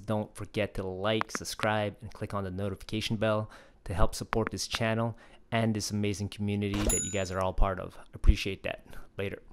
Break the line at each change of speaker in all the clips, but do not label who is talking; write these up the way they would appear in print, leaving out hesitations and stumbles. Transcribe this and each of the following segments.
don't forget to like, subscribe, and click on the notification bell to help support this channel and this amazing community that you guys are all part of. Appreciate that. Later.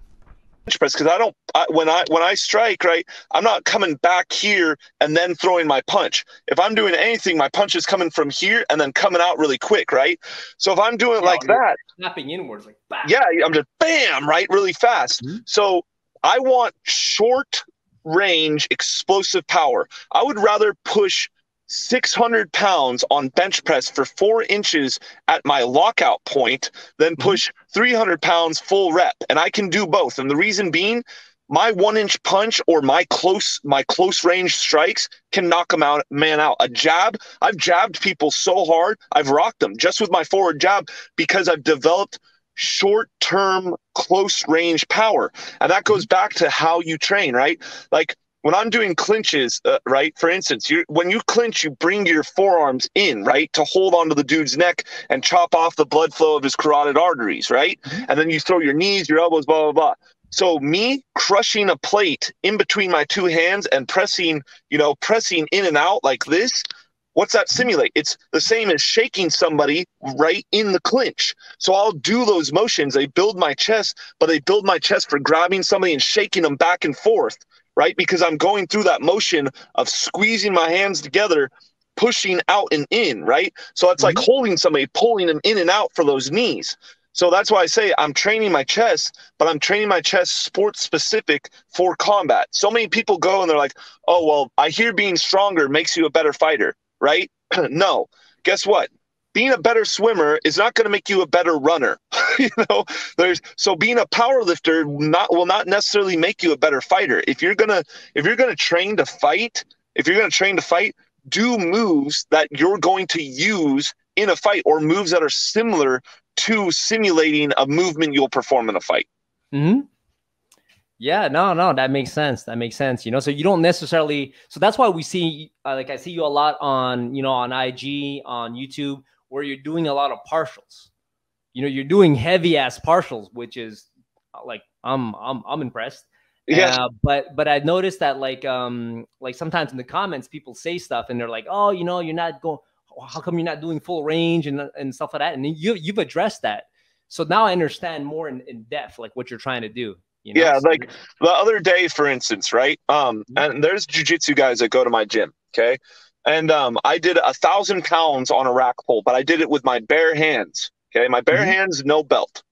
Bench press, because when I strike, right, I'm not coming back here and then throwing my punch. If I'm doing anything, my punch is coming from here and then coming out really quick, right? So if I'm doing like that,
snapping inwards, like bam.
Yeah, I'm just bam, right, really fast. So I want short range explosive power. I would rather push 600 pounds on bench press for 4 inches at my lockout point than push 300 pounds full rep. And I can do both. And the reason being, my 1-inch punch or my close range strikes can knock a man out. A jab, I've jabbed people so hard, I've rocked them just with my forward jab because I've developed short-term close range power. And that goes back to how you train, right? Like when I'm doing clinches, right? For instance, when you clinch, you bring your forearms in, right? To hold onto the dude's neck and chop off the blood flow of his carotid arteries, right? And then you throw your knees, your elbows, blah, blah, blah. So me crushing a plate in between my 2 hands and pressing in and out like this, what's that simulate? It's the same as shaking somebody right in the clinch. So I'll do those motions. They build my chest, but they build my chest for grabbing somebody and shaking them back and forth, right? Because I'm going through that motion of squeezing my hands together, pushing out and in, right? So it's like holding somebody, pulling them in and out for those knees. So that's why I say I'm training my chest, but I'm training my chest sports specific for combat. So many people go and they're like, oh, well, I hear being stronger makes you a better fighter, right? No. Guess what? Being a better swimmer is not going to make you a better runner. So being a power lifter will not necessarily make you a better fighter. If you're gonna train to fight, do moves that you're going to use in a fight, or moves that are similar to simulating a movement you'll perform in a fight.
Yeah, no, that makes sense. That makes sense. So you don't necessarily, so that's why we see, like I see you a lot on, on IG, on YouTube, where you're doing a lot of partials. You're doing heavy ass partials, which is like, I'm impressed.
Yeah.
But I noticed that like sometimes in the comments, people say stuff and they're like, oh, you're not going, how come you're not doing full range and stuff like that? And you've addressed that. So now I understand more in depth, like what you're trying to do.
Yeah, like the other day, for instance, right? And there's jiu-jitsu guys that go to my gym, okay? And I did 1,000 pounds on a rack pull, but I did it with my bare hands, okay? My bare hands, no belt,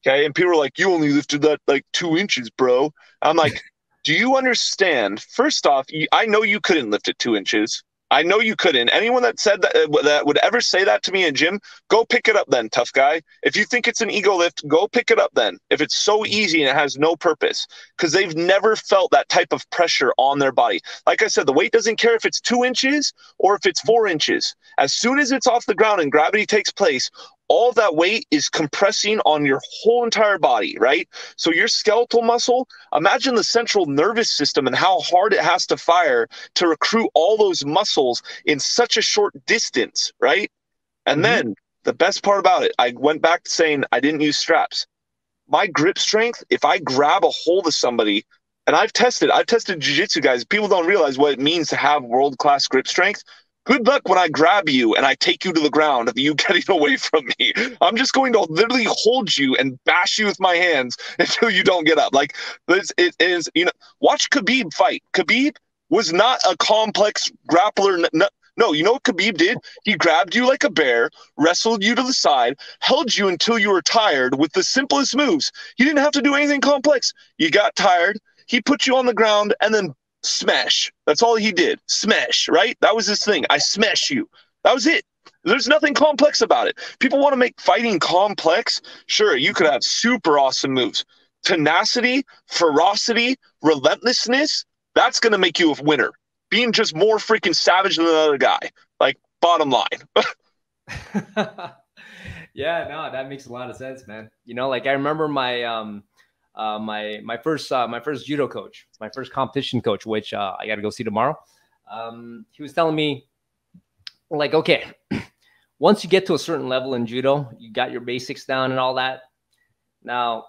okay? And people were like, you only lifted that like 2 inches, bro. I'm like, do you understand? First off, I know you couldn't lift it 2 inches. I know you couldn't. Anyone that said that would ever say that to me in gym, go pick it up then, tough guy. If you think it's an ego lift, go pick it up then. If it's so easy and it has no purpose, because they've never felt that type of pressure on their body. Like I said, the weight doesn't care if it's 2 inches or if it's 4 inches. As soon as it's off the ground and gravity takes place, all that weight is compressing on your whole entire body, right? So your skeletal muscle, imagine the central nervous system and how hard it has to fire to recruit all those muscles in such a short distance, right? And then the best part about it, I went back to saying I didn't use straps. My grip strength, if I grab a hold of somebody, and I've tested jiu-jitsu guys, people don't realize what it means to have world-class grip strength. Good luck when I grab you and I take you to the ground of you getting away from me. I'm just going to literally hold you and bash you with my hands until you don't get up. Like it is, watch Khabib fight. Khabib was not a complex grappler. No, you know what Khabib did? He grabbed you like a bear, wrestled you to the side, held you until you were tired with the simplest moves. He didn't have to do anything complex. You got tired. He put you on the ground and then smash. That's all he did. Smash, right? That was his thing. I smash you. That was it. There's nothing complex about it. People want to make fighting complex. Sure, you could have super awesome moves. Tenacity, ferocity, relentlessness, that's going to make you a winner. Being just more freaking savage than the other guy. Like, bottom line.
Yeah, no, that makes a lot of sense, man. Like I remember my my first judo coach, my first competition coach, which I got to go see tomorrow. He was telling me, like, okay, once you get to a certain level in judo, you got your basics down and all that. Now,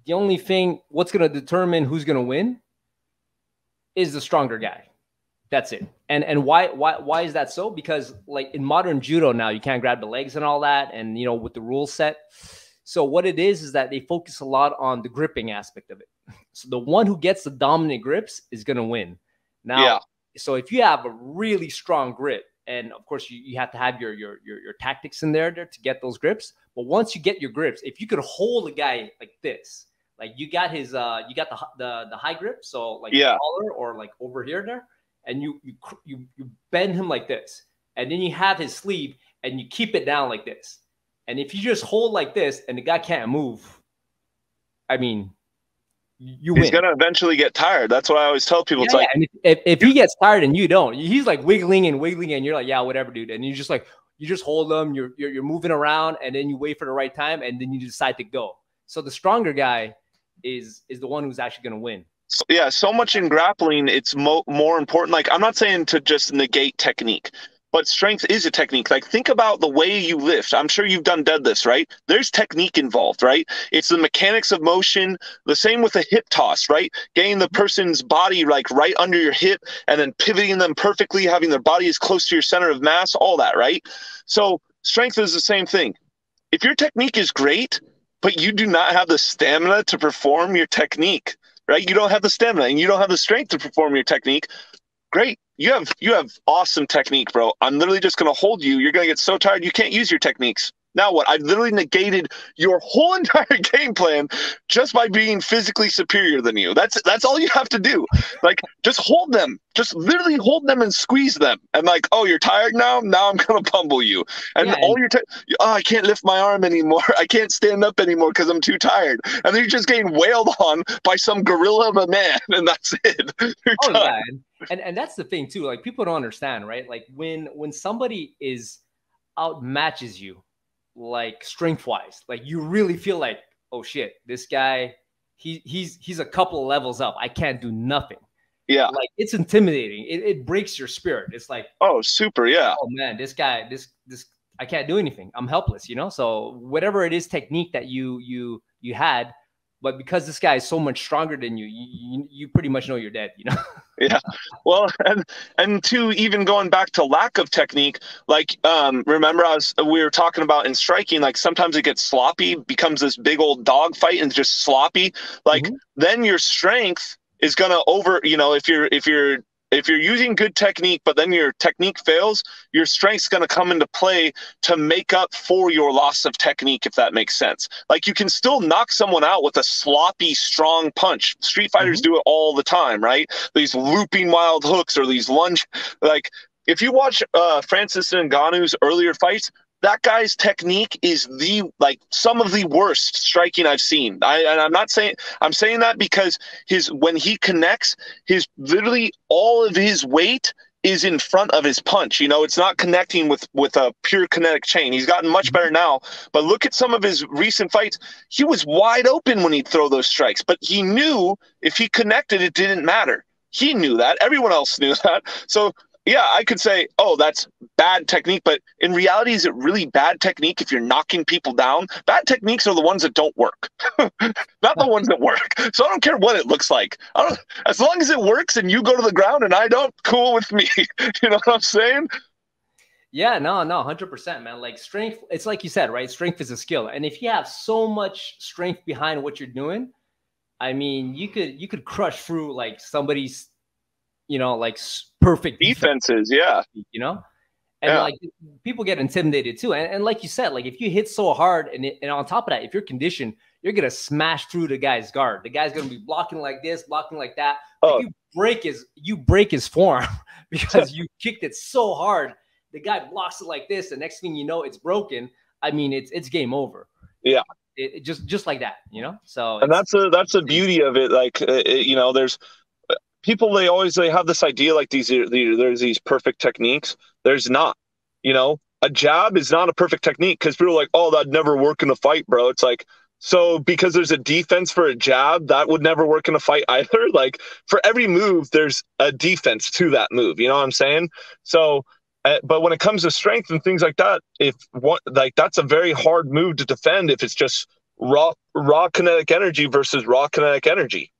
the only thing, what's going to determine who's going to win is the stronger guy. That's it. And why is that so? Because like in modern judo now, you can't grab the legs and all that, and you know, with the rules set. So what it is that they focus a lot on the gripping aspect of it. So the one who gets the dominant grips is going to win. Now, so if you have a really strong grip, and of course you have to have your tactics in there to get those grips. But once you get your grips, if you could hold a guy like this, like you got his you got the high grip, so like collar or like over here there, and you bend him like this, and then you have his sleeve and you keep it down like this. And if you just hold like this and the guy can't move, I mean, you
He's going to eventually get tired. That's what I always tell people. It's like,
and if he gets tired and you don't, he's like wiggling and you're like, yeah, whatever, dude. And you just like, you just hold them, you're moving around, and then you wait for the right time, and then you decide to go. So the stronger guy is the one who's actually going to win.
Yeah, so much in grappling, it's more important. Like, I'm not saying to just negate technique, but strength is a technique. Like, think about the way you lift. I'm sure you've done deadlifts, right? There's technique involved, right? It's the mechanics of motion. The same with a hip toss, right? Getting the person's body like right under your hip and then pivoting them perfectly, having their body as close to your center of mass, all that, right? So strength is the same thing. If your technique is great, but you do not have the stamina to perform your technique, right? You don't have the stamina and you don't have the strength to perform your technique. Great. You have awesome technique, bro. I'm literally just going to hold you. You're going to get so tired you can't use your techniques. Now what? I've literally negated your whole entire game plan just by being physically superior than you. That's all you have to do. Like, just hold them. Just literally hold them and squeeze them. And like, oh, you're tired now? Now I'm going to pummel you. And all your I can't lift my arm anymore. I can't stand up anymore because I'm too tired. And then you're just getting wailed on by some gorilla of a man, and that's it. You're done.
Yeah. And that's the thing too. Like, people don't understand, right? Like when somebody outmatches you, like strength wise, like you really feel like, oh shit, this guy, he's a couple of levels up. I can't do nothing.
Yeah.
Like, it's intimidating. It breaks your spirit. It's like,
oh, super. Yeah.
Oh man, this guy, this I can't do anything. I'm helpless, you know? So whatever it is technique that you had, but because this guy is so much stronger than you, you pretty much know you're dead, you know?
Yeah. Well, and to even going back to lack of technique, like, remember we were talking about in striking, like sometimes it gets sloppy, becomes this big old dog fight and just sloppy. Like, then your strength is going to if you're using good technique, but then your technique fails, your strength's going to come into play to make up for your loss of technique, if that makes sense. Like, you can still knock someone out with a sloppy, strong punch. Street fighters do it all the time, right? These looping wild hooks or these lunge. Like, if you watch Francis Ngannou's earlier fights, that guy's technique is some of the worst striking I've seen. I'm saying that because when he connects, literally all of his weight is in front of his punch. You know, it's not connecting with a pure kinetic chain. He's gotten much better now, but look at some of his recent fights. He was wide open when he'd throw those strikes, but he knew if he connected, it didn't matter. He knew that. Everyone else knew that. So yeah, I could say, oh, that's bad technique, but in reality, is it really bad technique if you're knocking people down? Bad techniques are the ones that don't work, not the ones that work. So I don't care what it looks like. As long as it works and you go to the ground and I don't, cool with me. You know what I'm saying?
Yeah, no, 100%, man. Like, strength, it's like you said, right? Strength is a skill. And if you have so much strength behind what you're doing, I mean, you could crush through like somebody's, like perfect
defenses, yeah,
and like people get intimidated too, and like you said, like if you hit so hard and on top of that, if you're conditioned, you're gonna smash through the guy's guard. The guy's gonna be blocking like this, blocking like that. Like, you break his forearm because you kicked it so hard. The guy blocks it like this, the next thing you know, it's broken. I mean, it's game over.
Yeah,
it just like that, So,
and that's the beauty of it. Like, there's people, they have this idea like there's these perfect techniques. There's not. A jab is not a perfect technique because people are like, oh, that'd never work in a fight, bro. It's like, so because there's a defense for a jab, that would never work in a fight either. Like, for every move, there's a defense to that move. You know what I'm saying? So, but when it comes to strength and things like that, that's a very hard move to defend if it's just raw kinetic energy versus raw kinetic energy.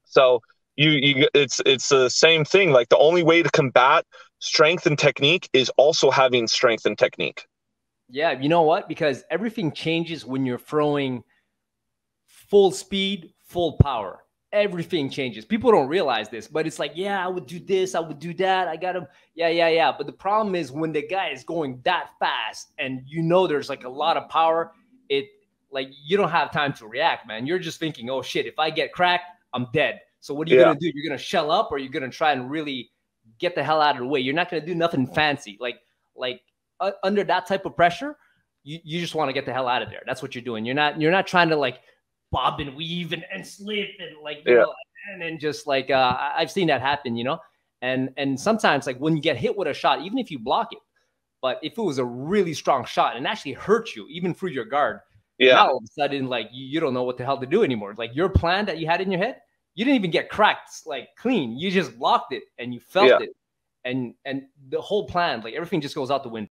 So it's the same thing. Like the only way to combat strength and technique is also having strength and technique.
Yeah, you know what? Because everything changes when you're throwing full speed, full power. Everything changes. People don't realize this, but it's like, yeah, I would do this, I would do that. I got him. Yeah. But the problem is when the guy is going that fast and you know there's like a lot of power, it like you don't have time to react, man. You're just thinking, oh shit, if I get cracked, I'm dead. So what are you gonna do? You're gonna shell up, or you're gonna try and really get the hell out of the way. You're not gonna do nothing fancy. Like under that type of pressure, you just want to get the hell out of there. That's what you're doing. You're not trying to like bob and weave and slip and like you know, and then just like I've seen that happen, you know. And sometimes like when you get hit with a shot, even if you block it, but if it was a really strong shot and actually hurt you even through your guard, now all of a sudden like you don't know what the hell to do anymore. Like your plan that you had in your head, you didn't even get cracked like clean. You just blocked it and you felt it, and the whole plan, like everything just goes out the window.